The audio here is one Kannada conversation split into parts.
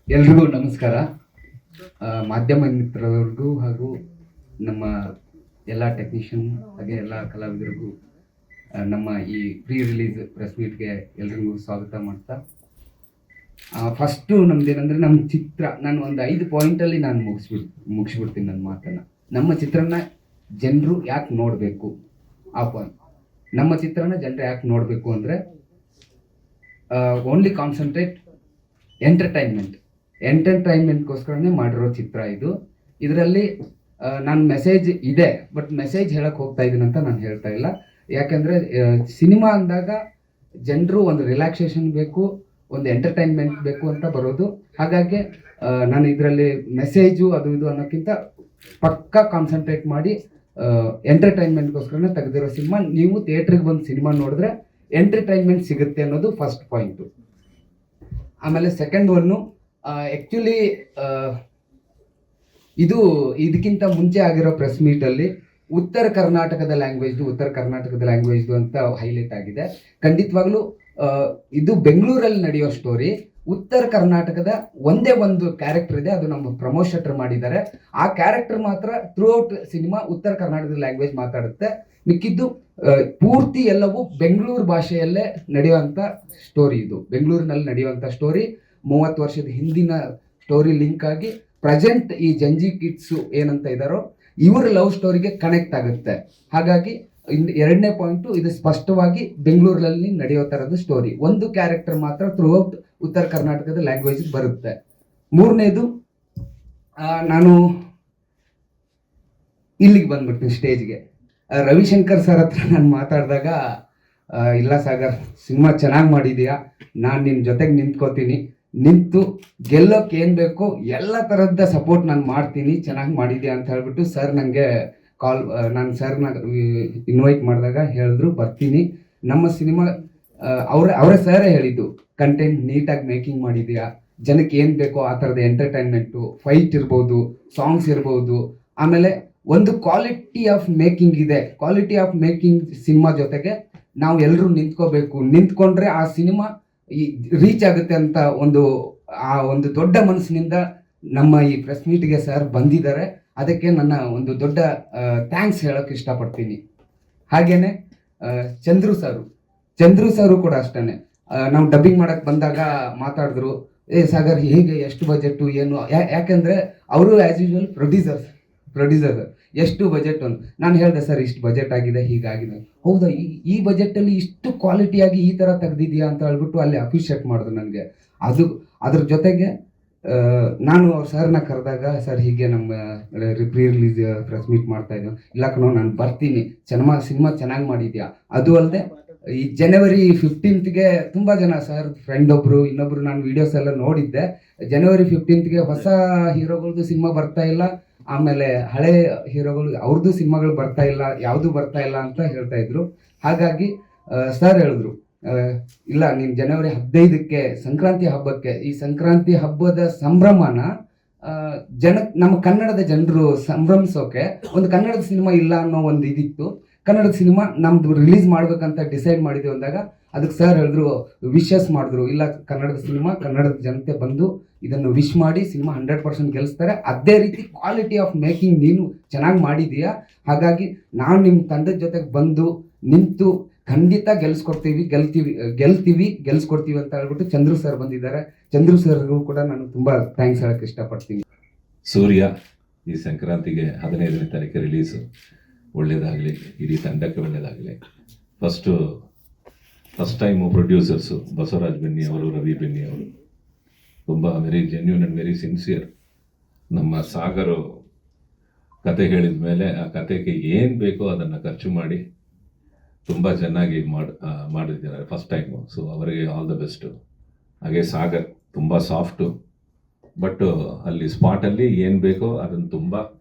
ಎಲ್ರಿಗೂ ನಮಸ್ಕಾರ. ಮಾಧ್ಯಮ ಮಿತ್ರರಿಗೂ ಹಾಗೂ ನಮ್ಮ ಎಲ್ಲ ಟೆಕ್ನಿಷಿಯನ್ ಹಾಗೆ ಎಲ್ಲ ಕಲಾವಿದರಿಗೂ ನಮ್ಮ ಈ ಪ್ರೀ ರಿಲೀಸ್ ಪ್ರೆಸ್ ಮೀಟ್ಗೆ ಎಲ್ರಿಗೂ ಸ್ವಾಗತ ಮಾಡ್ತಾ, ಫಸ್ಟು ನಮ್ದೇನಂದರೆ ನಮ್ಮ ಚಿತ್ರ ನಾನು ಒಂದು 5 ಪಾಯಿಂಟಲ್ಲಿ ನಾನು ಮುಗಿಸ್ಬಿಡ್ತೀನಿ ನನ್ನ ಮಾತನ್ನು. ನಮ್ಮ ಚಿತ್ರನ ಜನರು ಯಾಕೆ ನೋಡಬೇಕು, ಆ ಪಾಯಿಂಟ್. ನಮ್ಮ ಚಿತ್ರನ ಜನರು ಯಾಕೆ ನೋಡಬೇಕು ಅಂದರೆ ಓನ್ಲಿ ಕಾನ್ಸಂಟ್ರೇಟ್ ಎಂಟರ್ಟೈನ್ಮೆಂಟ್ಗೋಸ್ಕರನೇ ಮಾಡಿರೋ ಚಿತ್ರ ಇದು. ಇದರಲ್ಲಿ ನಾನು ಮೆಸೇಜ್ ಇದೆ, ಬಟ್ ಮೆಸೇಜ್ ಹೇಳಕ್ಕೆ ಹೋಗ್ತಾ ಇದ್ದೀನಿ ಅಂತ ನಾನು ಹೇಳ್ತಾ ಇಲ್ಲ. ಯಾಕೆಂದರೆ ಸಿನಿಮಾ ಅಂದಾಗ ಜನರು ಒಂದು ರಿಲ್ಯಾಕ್ಸೇಷನ್ ಬೇಕು, ಒಂದು ಎಂಟರ್ಟೈನ್ಮೆಂಟ್ ಬೇಕು ಅಂತ ಬರೋದು. ಹಾಗಾಗಿ ನಾನು ಇದರಲ್ಲಿ ಮೆಸೇಜು ಅದು ಇದು ಅನ್ನೋಕ್ಕಿಂತ ಪಕ್ಕಾ ಕಾನ್ಸಂಟ್ರೇಟ್ ಮಾಡಿ ಎಂಟರ್ಟೈನ್ಮೆಂಟ್ಗೋಸ್ಕರನೇ ತೆಗೆದಿರೋ ಸಿನಿಮಾ. ನೀವು ಥಿಯೇಟ್ರಿಗೆ ಬಂದು ಸಿನಿಮಾ ನೋಡಿದ್ರೆ ಎಂಟರ್ಟೈನ್ಮೆಂಟ್ ಸಿಗುತ್ತೆ ಅನ್ನೋದು ಫಸ್ಟ್ ಪಾಯಿಂಟು. ಆಮೇಲೆ ಸೆಕೆಂಡ್ ಒನ್ನು, ಆ್ಯಕ್ಚುಲಿ ಇದಕ್ಕಿಂತ ಮುಂಚೆ ಆಗಿರೋ ಪ್ರೆಸ್ ಮೀಟಲ್ಲಿ ಉತ್ತರ ಕರ್ನಾಟಕದ ಲ್ಯಾಂಗ್ವೇಜ್ದು ಅಂತ ಹೈಲೈಟ್ ಆಗಿದೆ. ಖಂಡಿತವಾಗ್ಲೂ ಇದು ಬೆಂಗಳೂರಲ್ಲಿ ನಡೆಯೋ ಸ್ಟೋರಿ. ಉತ್ತರ ಕರ್ನಾಟಕದ ಒಂದೇ ಒಂದು ಕ್ಯಾರೆಕ್ಟರ್ ಇದೆ, ಅದು ನಮ್ಮ ಪ್ರಮೋದ್ ಶೆಟ್ಟರ್ ಮಾಡಿದ್ದಾರೆ. ಆ ಕ್ಯಾರೆಕ್ಟರ್ ಮಾತ್ರ ಥ್ರೂ ಔಟ್ ಸಿನಿಮಾ ಉತ್ತರ ಕರ್ನಾಟಕದ ಲ್ಯಾಂಗ್ವೇಜ್ ಮಾತಾಡುತ್ತೆ. ಮಿಕ್ಕಿದ್ದು ಪೂರ್ತಿ ಎಲ್ಲವೂ ಬೆಂಗಳೂರು ಭಾಷೆಯಲ್ಲೇ ನಡೆಯುವಂಥ ಸ್ಟೋರಿ. ಇದು ಬೆಂಗಳೂರಿನಲ್ಲಿ ನಡೆಯುವಂಥ ಸ್ಟೋರಿ. 30 ವರ್ಷದ ಹಿಂದಿನ ಸ್ಟೋರಿ ಲಿಂಕ್ ಆಗಿ ಪ್ರೆಸೆಂಟ್ ಈ ಜಂಜಿ ಕಿಡ್ಸು ಏನಂತ ಇದ್ದಾರೋ ಇವರ ಲವ್ ಸ್ಟೋರಿಗೆ ಕನೆಕ್ಟ್ ಆಗುತ್ತೆ. ಹಾಗಾಗಿ ಎರಡನೇ ಪಾಯಿಂಟು, ಇದು ಸ್ಪಷ್ಟವಾಗಿ ಬೆಂಗಳೂರಲ್ಲಿ ನಡೆಯೋ ಥರದ ಸ್ಟೋರಿ. ಒಂದು ಕ್ಯಾರೆಕ್ಟರ್ ಮಾತ್ರ ಥ್ರೂ ಔಟ್ ಉತ್ತರ ಕರ್ನಾಟಕದ ಲ್ಯಾಂಗ್ವೇಜ್ ಬರುತ್ತೆ. ಮೂರನೇದು, ನಾನು ಇಲ್ಲಿಗೆ ಬಂದ್ಬಿಡ್ತೀನಿ ಸ್ಟೇಜ್ಗೆ. ರವಿಶಂಕರ್ ಸರ್ ಹತ್ರ ನಾನು ಮಾತಾಡಿದಾಗ, ಇಲ್ಲ ಸಾಗರ್, ಸಿನಿಮಾ ಚೆನ್ನಾಗಿ ಮಾಡಿದೀಯಾ, ನಾನು ನಿನ್ನ ಜೊತೆಗೆ ನಿಂತ್ಕೋತೀನಿ, ನಿಂತು ಗೆಲ್ಲೋಕೆ ಏನು ಬೇಕೋ ಎಲ್ಲ ಥರದ ಸಪೋರ್ಟ್ ನಾನು ಮಾಡ್ತೀನಿ, ಚೆನ್ನಾಗಿ ಮಾಡಿದ್ಯಾ ಅಂತ ಹೇಳ್ಬಿಟ್ಟು ಸರ್ ನನಗೆ ನಾನು ಸರ್ನ ಇನ್ವೈಟ್ ಮಾಡಿದಾಗ ಹೇಳಿದ್ರು ಬರ್ತೀನಿ. ನಮ್ಮ ಸಿನಿಮಾ ಅವರೇ ಸರೇ ಹೇಳಿದ್ದು, ಕಂಟೆಂಟ್ ನೀಟಾಗಿ ಮೇಕಿಂಗ್ ಮಾಡಿದ್ಯಾ, ಜನಕ್ಕೆ ಏನು ಬೇಕೋ ಆ ಥರದ ಎಂಟರ್ಟೈನ್ಮೆಂಟು, ಫೈಟ್ ಇರ್ಬೋದು, ಸಾಂಗ್ಸ್ ಇರ್ಬೋದು, ಆಮೇಲೆ ಒಂದು ಕ್ವಾಲಿಟಿ ಆಫ್ ಮೇಕಿಂಗ್ ಇದೆ. ಕ್ವಾಲಿಟಿ ಆಫ್ ಮೇಕಿಂಗ್ ಸಿನಿಮಾ ಜೊತೆಗೆ ನಾವು ಎಲ್ಲರೂ ನಿಂತ್ಕೋಬೇಕು, ನಿಂತ್ಕೊಂಡ್ರೆ ಆ ಸಿನಿಮಾ ರೀಚ್ ಆಗುತ್ತೆ ಅಂತ ಒಂದು ದೊಡ್ಡ ಮನಸ್ಸಿನಿಂದ ನಮ್ಮ ಈ ಪ್ರೆಸ್ ಮೀಟ್ಗೆ ಸರ್ ಬಂದಿದ್ದಾರೆ. ಅದಕ್ಕೆ ನನ್ನ ಒಂದು ದೊಡ್ಡ ಥ್ಯಾಂಕ್ಸ್ ಹೇಳೋಕ್ಕೆ ಇಷ್ಟಪಡ್ತೀನಿ. ಹಾಗೇನೆ ಚಂದ್ರು ಸರು ಕೂಡ ಅಷ್ಟೇ. ನಾವು ಡಬ್ಬಿಂಗ್ ಮಾಡಕ್ಕೆ ಬಂದಾಗ ಮಾತಾಡಿದ್ರು, ಸಾಗರ್ ಹೇಗೆ, ಎಷ್ಟು ಬಜೆಟು ಏನು, ಯಾಕೆಂದರೆ ಅವರು ಆ್ಯಸ್ ಯೂಶುವಲ್ ಪ್ರೊಡ್ಯೂಸರ್ ಎಷ್ಟು ಬಜೆಟ್ ಅಂತ ನಾನು ಹೇಳಿದೆ. ಸರ್ ಇಷ್ಟು ಬಜೆಟ್ ಆಗಿದೆ, ಹೀಗಾಗಿದೆ. ಹೌದಾ, ಈ ಬಜೆಟಲ್ಲಿ ಇಷ್ಟು ಕ್ವಾಲಿಟಿಯಾಗಿ ಈ ಥರ ತೆಗ್ದಿದ್ಯಾ ಅಂತ ಹೇಳ್ಬಿಟ್ಟು ಅಲ್ಲಿ ಅಪ್ರಿಷಿಯೇಟ್ ಮಾಡಿದ್ರು ನನಗೆ. ಅದ್ರ ಜೊತೆಗೆ ನಾನು ಅವ್ರ ಸರ್ನ ಕರೆದಾಗ, ಸರ್ ಹೀಗೆ ನಮ್ಮ ಪ್ರೀ ರಿಲೀಸ್ ಪ್ರೆಸ್ ಮೀಟ್ ಮಾಡ್ತಾ ಇದ್ದೀವಿ. ಇಲ್ಲ ಕಣೋ, ನಾನು ಬರ್ತೀನಿ, ಸಿನಿಮಾ ಚೆನ್ನಾಗಿ ಮಾಡಿದ್ಯಾ. ಅದು ಅಲ್ಲದೆ ಈ ಜನವರಿ 15ಗೆ ತುಂಬ ಜನ, ಸರ್ ಫ್ರೆಂಡ್ ಒಬ್ಬರು ಇನ್ನೊಬ್ರು, ನಾನು ವೀಡಿಯೋಸ್ ಎಲ್ಲ ನೋಡಿದ್ದೆ, ಜನವರಿ 15ಗೆ ಹೊಸ ಹೀರೋಗಳದ್ದು ಸಿನಿಮಾ ಬರ್ತಾ ಇಲ್ಲ, ಆಮೇಲೆ ಹಳೆ ಹೀರೋಗಳು ಅವ್ರದ್ದು ಸಿನಿಮಾಗಳು ಬರ್ತಾ ಇಲ್ಲ, ಯಾವುದೂ ಬರ್ತಾ ಇಲ್ಲ ಅಂತ ಹೇಳ್ತಾ ಇದ್ರು. ಹಾಗಾಗಿ ಸರ್ ಹೇಳಿದ್ರು, ಇಲ್ಲ ನೀನು ಜನವರಿ 15ಕ್ಕೆ ಸಂಕ್ರಾಂತಿ ಹಬ್ಬಕ್ಕೆ, ಈ ಸಂಕ್ರಾಂತಿ ಹಬ್ಬದ ಸಂಭ್ರಮನ ನಮ್ಮ ಕನ್ನಡದ ಜನರು ಸಂಭ್ರಮಿಸೋಕೆ ಒಂದು ಕನ್ನಡದ ಸಿನಿಮಾ ಇಲ್ಲ ಅನ್ನೋ ಒಂದು ಇದಿತ್ತು. ಕನ್ನಡದ ಸಿನಿಮಾ ನಮ್ದು ರಿಲೀಸ್ ಮಾಡ್ಬೇಕಂತ ಡಿಸೈಡ್ ಮಾಡಿದ್ವಿ ಅಂದಾಗ ಅದಕ್ಕೆ ಸರ್ ಹೇಳಿದ್ರು, ವಿಶಸ್ ಮಾಡಿದ್ರು, ಇಲ್ಲ ಕನ್ನಡದ ಸಿನಿಮಾ, ಕನ್ನಡದ ಜನತೆ ಬಂದು ಇದನ್ನು ವಿಶ್ ಮಾಡಿ ಸಿನಿಮಾ 100% ಗೆಲ್ಲಿಸ್ತಾರೆ. ಅದೇ ರೀತಿ ಕ್ವಾಲಿಟಿ ಆಫ್ ಮೇಕಿಂಗ್ ನೀನು ಚೆನ್ನಾಗಿ ಮಾಡಿದೀಯಾ. ಹಾಗಾಗಿ ನಾನು ನಿಮ್ಮ ತಂಡದ ಜೊತೆಗೆ ಬಂದು ನಿಂತು ಖಂಡಿತ ಗೆಲ್ಸ್ಕೊಡ್ತೀವಿ ಅಂತ ಹೇಳ್ಬಿಟ್ಟು ಚಂದ್ರು ಸರ್ ಬಂದಿದ್ದಾರೆ. ಚಂದ್ರು ಸರ್ಗೂ ಕೂಡ ನಾನು ತುಂಬ ಥ್ಯಾಂಕ್ಸ್ ಹೇಳಕ್ಕೆ ಇಷ್ಟಪಡ್ತೀನಿ. ಸೂರ್ಯ ಈ ಸಂಕ್ರಾಂತಿಗೆ 15ನೇ ತಾರೀಕು ರಿಲೀಸು. ಒಳ್ಳೇದಾಗಲಿ, ಇಡೀ ತಂಡಕ್ಕೆ ಒಳ್ಳೇದಾಗಲಿ. First time producers Basavaraj Benny ಅವರು, ರವಿ ಬೆನ್ನಿ ಅವರು ತುಂಬ very genuine and very sincere. ನಮ್ಮ ಸಾಗರು ಕತೆ ಹೇಳಿದ ಮೇಲೆ ಆ ಕತೆಗೆ ಏನು ಬೇಕೋ ಅದನ್ನು ಖರ್ಚು ಮಾಡಿ ತುಂಬ ಚೆನ್ನಾಗಿ ಮಾಡಿದ್ದಾರೆ ಫಸ್ಟ್ ಟೈಮು. ಸೊ ಅವರಿಗೆ ಆಲ್ ದ ಬೆಸ್ಟು. ಹಾಗೆ ಸಾಗರ್ ತುಂಬ ಸಾಫ್ಟು, ಬಟ್ ಅಲ್ಲಿ ಸ್ಪಾಟಲ್ಲಿ ಏನು ಬೇಕೋ ಅದನ್ನು ತುಂಬ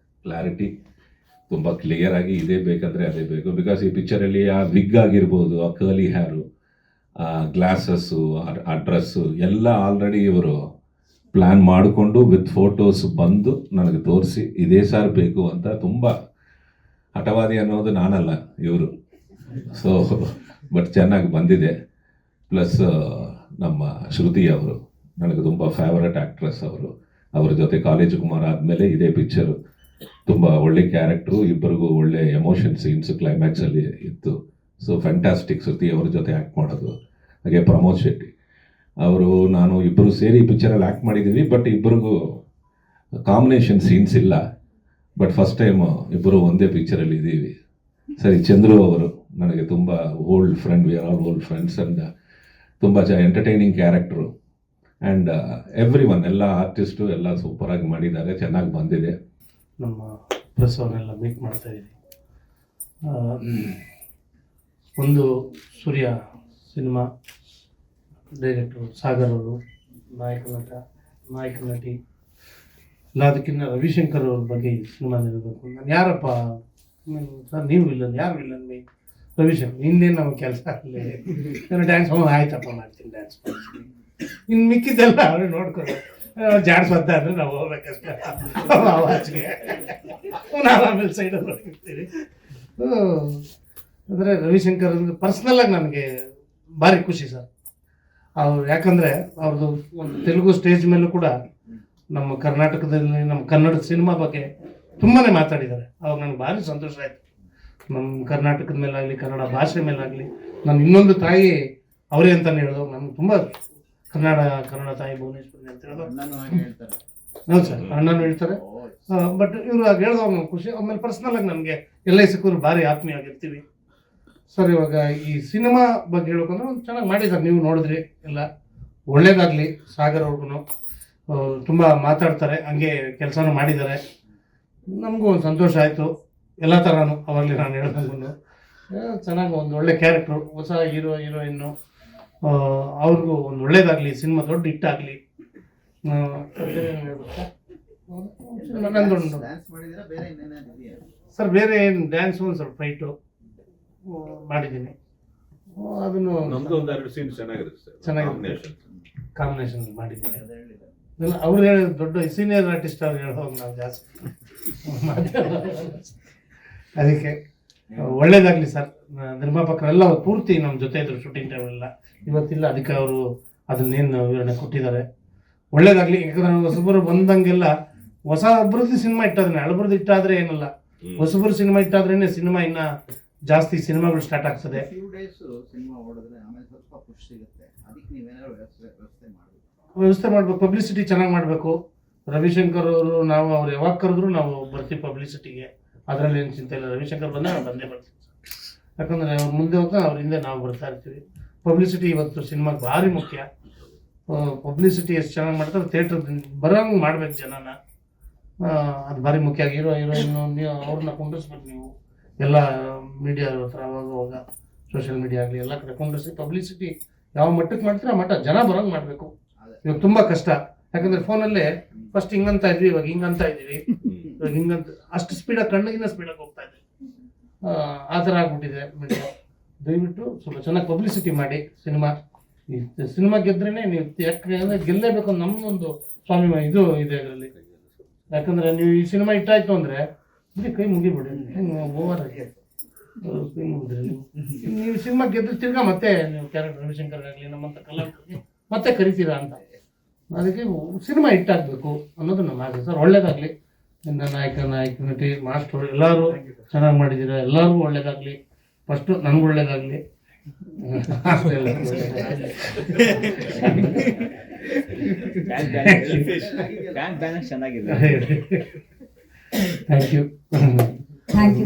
ಕ್ಲಾರಿಟಿ, ತುಂಬ ಕ್ಲಿಯರ್ ಆಗಿ ಇದೇ ಬೇಕಂದರೆ ಅದೇ ಬೇಕು. ಬಿಕಾಸ್ ಈ ಪಿಕ್ಚರಲ್ಲಿ ಆ ವಿಗ್ ಆಗಿರ್ಬೋದು, ಆ ಕರ್ಲಿ ಹ್ಯಾರು, ಆ ಗ್ಲಾಸಸ್ಸು, ಆ ಡ್ರೆಸ್ಸು ಎಲ್ಲ ಆಲ್ರೆಡಿ ಇವರು ಪ್ಲ್ಯಾನ್ ಮಾಡಿಕೊಂಡು ವಿತ್ ಫೋಟೋಸ್ ಬಂದು ನನಗೆ ತೋರಿಸಿ ಇದೇ ಸಾರ್ ಬೇಕು ಅಂತ. ತುಂಬ ಹಠವಾದಿ ಅನ್ನೋದು ನಾನಲ್ಲ, ಇವರು. ಸೊ ಬಟ್ ಚೆನ್ನಾಗಿ ಬಂದಿದೆ. ಪ್ಲಸ್ ನಮ್ಮ ಶ್ರುತಿ ಅವರು ನನಗೆ ತುಂಬ ಫೇವರೆಟ್ ಆ್ಯಕ್ಟ್ರೆಸ್ ಅವರು. ಅವ್ರ ಜೊತೆ ಕಾಲೇಜ್ ಕುಮಾರ್ ಆದಮೇಲೆ ಇದೇ ಪಿಕ್ಚರು. ತುಂಬ ಒಳ್ಳೆ ಕ್ಯಾರೆಕ್ಟ್ರು, ಇಬ್ಬರಿಗೂ ಒಳ್ಳೆ ಎಮೋಷನ್ ಸೀನ್ಸ್ ಕ್ಲೈಮ್ಯಾಕ್ಸಲ್ಲಿ ಇತ್ತು. ಸೊ ಫ್ಯಾಂಟಾಸ್ಟಿಕ್ ಶ್ರುತಿ ಅವ್ರ ಜೊತೆ ಆ್ಯಕ್ಟ್ ಮಾಡೋದು. ಹಾಗೆ ಪ್ರಮೋದ್ ಶೆಟ್ಟಿ ಅವರು ನಾನು ಇಬ್ಬರು ಸೇರಿ ಪಿಕ್ಚರಲ್ಲಿ ಆ್ಯಕ್ಟ್ ಮಾಡಿದ್ದೀವಿ, ಬಟ್ ಇಬ್ಬರಿಗೂ ಕಾಂಬಿನೇಷನ್ ಸೀನ್ಸ್ ಇಲ್ಲ. ಬಟ್ ಫಸ್ಟ್ ಟೈಮ್ ಇಬ್ಬರು ಒಂದೇ ಪಿಕ್ಚರಲ್ಲಿ ಇದ್ದೀವಿ. ಸರಿ, ಚಂದ್ರು ಅವರು ನನಗೆ ತುಂಬ old friend, we are all old friends. And ತುಂಬ entertaining character. And every one, ಎಲ್ಲ ಆರ್ಟಿಸ್ಟು ಎಲ್ಲ ಸೂಪರಾಗಿ ಮಾಡಿದ್ದಾರೆ, ಚೆನ್ನಾಗಿ ಬಂದಿದೆ. ನಮ್ಮ ಪ್ರೆಸ್ ಅವನ್ನೆಲ್ಲ ಮೀಟ್ ಮಾಡ್ತಾ ಇದ್ದೀವಿ. ಒಂದು ಸೂರ್ಯ ಸಿನಿಮಾ ಡೈರೆಕ್ಟರು ಸಾಗರ್ ಅವರು, ನಾಯಕ ನಟಿ ಇಲ್ಲ, ಅದಕ್ಕಿಂತ ರವಿಶಂಕರ್ ಅವ್ರ ಬಗ್ಗೆ ಈ ಸಿನಿಮಾ ನಿಲ್ಲಬೇಕು. ನಾನು ಯಾರಪ್ಪ ಸರ್, ನೀವು ವಿಲ್ಲನ್, ಯಾರು ವಿಲ್ಲನ್? ರವಿಶಂಕರ್, ಇನ್ನೇನು ನಮ್ಮ ಕೆಲಸ ಅಲ್ಲಿ ಡ್ಯಾನ್ಸ್ ಆಯ್ತಪ್ಪ ಮಾಡ್ತೀನಿ, ಡ್ಯಾನ್ಸ್ ಮಾಡ್ತೀನಿ, ಇನ್ನು ಮಿಕ್ಕಿದ್ದೆಲ್ಲ ಅವ್ರು ನೋಡ್ಕೊಂಡು ಜಾಡ್ಸ್ವಂತ ಅಂದರೆ ನಾವು ಹೋಗ್ಬೇಕಷ್ಟೇ ಆವಾಜ್ಗೆ, ನಾವು ಆಮೇಲೆ ಸೈಡಲ್ಲಿ ನೋಡ್ತಿರ್ತೀವಿ. ಅಂದರೆ ರವಿಶಂಕರ್ ಅಂದರೆ ಪರ್ಸ್ನಲ್ಲಾಗಿ ನನಗೆ ಭಾರಿ ಖುಷಿ ಸರ್ ಅವ್ರು. ಯಾಕಂದರೆ ಅವ್ರದ್ದು ಒಂದು ತೆಲುಗು ಸ್ಟೇಜ್ ಮೇಲೂ ಕೂಡ ನಮ್ಮ ಕರ್ನಾಟಕದಲ್ಲಿ ನಮ್ಮ ಕನ್ನಡದ ಸಿನಿಮಾ ಬಗ್ಗೆ ತುಂಬಾ ಮಾತಾಡಿದ್ದಾರೆ. ಅವಾಗ ನನಗೆ ಭಾರಿ ಸಂತೋಷ ಆಯಿತು. ನಮ್ಮ ಕರ್ನಾಟಕದ ಮೇಲಾಗಲಿ, ಕನ್ನಡ ಭಾಷೆ ಮೇಲಾಗಲಿ, ನಾನು ಇನ್ನೊಂದು ತಾಯಿ ಅವರೇ ಅಂತಲೇ ಹೇಳೋದು. ನನಗೆ ತುಂಬ ಕನ್ನಡ ತಾಯಿ ಭುವನೇಶ್ವರಿ ಅಂತ ಹೇಳೋದು. ಹೌದು ಸರ್, ಅಣ್ಣನೂ ಹೇಳ್ತಾರೆ. ಬಟ್ ಇವರು ಆಗ ಹೇಳ್ದವಾಗ ನಂಗೆ ಖುಷಿ. ಆಮೇಲೆ ಪರ್ಸ್ನಲಾಗಿ ನನಗೆ ಎಲ್ಲ ಸಿಕ್ಕರು ಭಾರಿ ಆತ್ಮೀಯವಾಗಿರ್ತೀವಿ ಸರ್. ಇವಾಗ ಈ ಸಿನಿಮಾ ಬಗ್ಗೆ ಹೇಳ್ಬೇಕಂದ್ರೆ ಒಂದು ಚೆನ್ನಾಗಿ ಮಾಡಿದ್ದಾರೆ, ನೀವು ನೋಡಿದ್ರಿ ಎಲ್ಲ. ಒಳ್ಳೇದಾಗಲಿ ಸಾಗರ್ ಅವ್ರಿಗೂ. ತುಂಬ ಮಾತಾಡ್ತಾರೆ, ಹಂಗೆ ಕೆಲಸನೂ ಮಾಡಿದ್ದಾರೆ. ನಮಗೂ ಒಂದು ಸಂತೋಷ ಆಯಿತು ಎಲ್ಲ ಥರನೂ. ಅವಾಗಲೇ ನಾನು ಹೇಳ್ದಂಗೂ ಚೆನ್ನಾಗಿ ಒಂದು ಒಳ್ಳೆ ಕ್ಯಾರೆಕ್ಟ್ರು, ಹೊಸ ಹೀರೋಯಿನ್ನು, ಅವ್ರಿಗೂ ಒಂದು ಒಳ್ಳೇದಾಗಲಿ, ಸಿನಿಮಾ ದೊಡ್ಡ ಹಿಟ್ಟಾಗಲಿ. ನಂದೊಂದು ಸರ್ ಬೇರೆ ಏನು ಡ್ಯಾನ್ಸು, ಒಂದು ಸ್ವಲ್ಪ ಫೈಟು ಮಾಡಿದ್ದೀನಿ. ಅದನ್ನು ಚೆನ್ನಾಗಿದೆ, ಕಾಂಬಿನೇಷನ್ ಮಾಡಿದ್ದೀನಿ. ಅವ್ರು ಹೇಳಿ ದೊಡ್ಡ ಸೀನಿಯರ್ ಆರ್ಟಿಸ್ಟ್ ಅವ್ರು ಹೇಳೋವಾಗ ನಾವು ಜಾಸ್ತಿ ಅದಕ್ಕೆ ಒಳ್ಳೇದಾಗಲಿ ಸರ್. ನಿರ್ಮಾಪಕರೆಲ್ಲ ಪೂರ್ತಿ ನಮ್ಮ ಜೊತೆ ಇದ್ರು ಶೂಟಿಂಗ್ ಟೈಮೆಲ್ಲ. ಇವತ್ತಿಲ್ಲ, ಅದಕ್ಕೆ ಅವರು ಅದನ್ನೇನು ವಿವರಣೆ ಕೊಟ್ಟಿದ್ದಾರೆ. ಒಳ್ಳೇದಾಗಲಿ. ಯಾಕಂದ್ರೆ ಹೊಸಬರು ಬಂದಂಗೆಲ್ಲ ಹೊಸ ಒಬ್ಬರದ್ದು ಸಿನಿಮಾ ಇಟ್ಟಾದ್ರೆ, ಹಳಬರದ್ದು ಇಟ್ಟಾದ್ರೆ ಏನಲ್ಲ, ಹೊಸಬರು ಸಿನಿಮಾ ಇಟ್ಟಾದ್ರೇನೆ ಸಿನಿಮಾ ಇನ್ನ ಜಾಸ್ತಿ ಸಿನಿಮಾಗಳು ಸ್ಟಾರ್ಟ್ ಆಗ್ತದೆ. ವ್ಯವಸ್ಥೆ ಮಾಡ್ಬೇಕು, ಪಬ್ಲಿಸಿಟಿ ಚೆನ್ನಾಗಿ ಮಾಡಬೇಕು. ರವಿಶಂಕರ್ ಅವರು, ನಾವು ಅವ್ರು ಯಾವಾಗ ಕರೆದ್ರು ನಾವು ಬರ್ತೀವಿ ಪಬ್ಲಿಸಿಟಿಗೆ, ಅದರಲ್ಲಿ ಏನು ಚಿಂತೆ ಇಲ್ಲ. ರವಿಶಂಕರ್ ಬಂದರೆ ನಾವು ಬಂದೇ ಬರ್ತೀವಿ. ಯಾಕಂದರೆ ಅವ್ರು ಮುಂದೆ ಹೋಗ್ತಾ ಅವ್ರ ಹಿಂದೆ ನಾವು ಬರ್ತಾ ಇರ್ತೀವಿ. ಪಬ್ಲಿಸಿಟಿ ಇವತ್ತು ಸಿನಿಮಾಗೆ ಭಾರಿ ಮುಖ್ಯ. ಪಬ್ಲಿಸಿಟಿ ಎಷ್ಟು ಚೆನ್ನಾಗಿ ಮಾಡ್ತಾರೆ, ಥಿಯೇಟ್ರ್ ಬರೋಂಗೆ ಮಾಡ್ಬೇಕು ಜನನ, ಅದು ಭಾರಿ ಮುಖ್ಯ. ಹೀರೋಯಿನ್ನು ನೀವು ಅವ್ರನ್ನ ಕುಂಡಿಸ್ಬೇಕು. ನೀವು ಎಲ್ಲ ಮೀಡಿಯಾ ಹತ್ರ ಅವಾಗ ಸೋಷಿಯಲ್ ಮೀಡಿಯಾ ಆಗಲಿ ಎಲ್ಲ ಕಡೆ ಕುಂಡಿಸಿ ಪಬ್ಲಿಸಿಟಿ ಯಾವ ಮಟ್ಟಕ್ಕೆ ಮಾಡ್ತೀರ ಆ ಮಟ್ಟ ಜನ ಬರೋಂಗೆ ಮಾಡಬೇಕು. ಇವಾಗ ತುಂಬ ಕಷ್ಟ. ಯಾಕಂದರೆ ಫೋನಲ್ಲೇ ಫಸ್ಟ್ ಹಿಂಗಂತ ಇದ್ವಿ, ಇವಾಗ ಹಿಂಗಂತ ಇದ್ದೀವಿ, ಇವಾಗ ಹಿಂಗಂತ ಅಷ್ಟು ಸ್ಪೀಡಾಗಿ, ಕಣ್ಣಿಗಿನ್ನ ಸ್ಪೀಡಾಗಿ ಹೋಗ್ತಾ ಇದೆ. ಆ ಥರ ಆಗ್ಬಿಟ್ಟಿದೆ ಮೀಡಿಯಾ. ದಯವಿಟ್ಟು ಸ್ವಲ್ಪ ಚೆನ್ನಾಗಿ ಪಬ್ಲಿಸಿಟಿ ಮಾಡಿ. ಸಿನಿಮಾ ಗೆದ್ರೇ ನೀವು, ಯಾಕಂದರೆ ಗೆಲ್ಲೇಬೇಕು ಅಂತ ನಮ್ಮೊಂದು ಸ್ವಾಮಿ ಇದು ಇದೆ ಅದರಲ್ಲಿ. ಯಾಕಂದರೆ ನೀವು ಈ ಸಿನಿಮಾ ಇಟ್ಟಾಯ್ತು ಅಂದರೆ ಇಡೀ ಕೈ ಮುಗಿಬಿಡಿ, ಓವರ್ ಆಗಿ ಕೈ ಮುಗಿದ್ರಿ. ನೀವು ಸಿನಿಮಾ ಗೆದ್ರೆ ತಿರ್ಗಾ ಮತ್ತೆ ನೀವು ಕ್ಯಾರೆಕ್ಟರ್ ರವಿಶಂಕರ್ ಆಗಲಿ ನಮ್ಮಂಥ ಕಲಾವಿದರಿಗೆ ಮತ್ತೆ ಕರಿತೀರಾ ಅಂತ. ಅದಕ್ಕೆ ಸಿನಿಮಾ ಹಿಟ್ಟಾಗಬೇಕು ಅನ್ನೋದು ನಮ್ಮ ಆಸೆ ಸರ್. ಒಳ್ಳೇದಾಗಲಿ. ನಾಯಕ ನಟಿ ಮಾಸ್ಟರ್ ಎಲ್ಲರೂ ಚೆನ್ನಾಗಿ ಮಾಡಿದ್ದೀರಾ, ಎಲ್ಲರಿಗೂ ಒಳ್ಳೇದಾಗಲಿ. ಫಸ್ಟು ನನಗೂ ಒಳ್ಳೇದಾಗಲಿ. Thank you.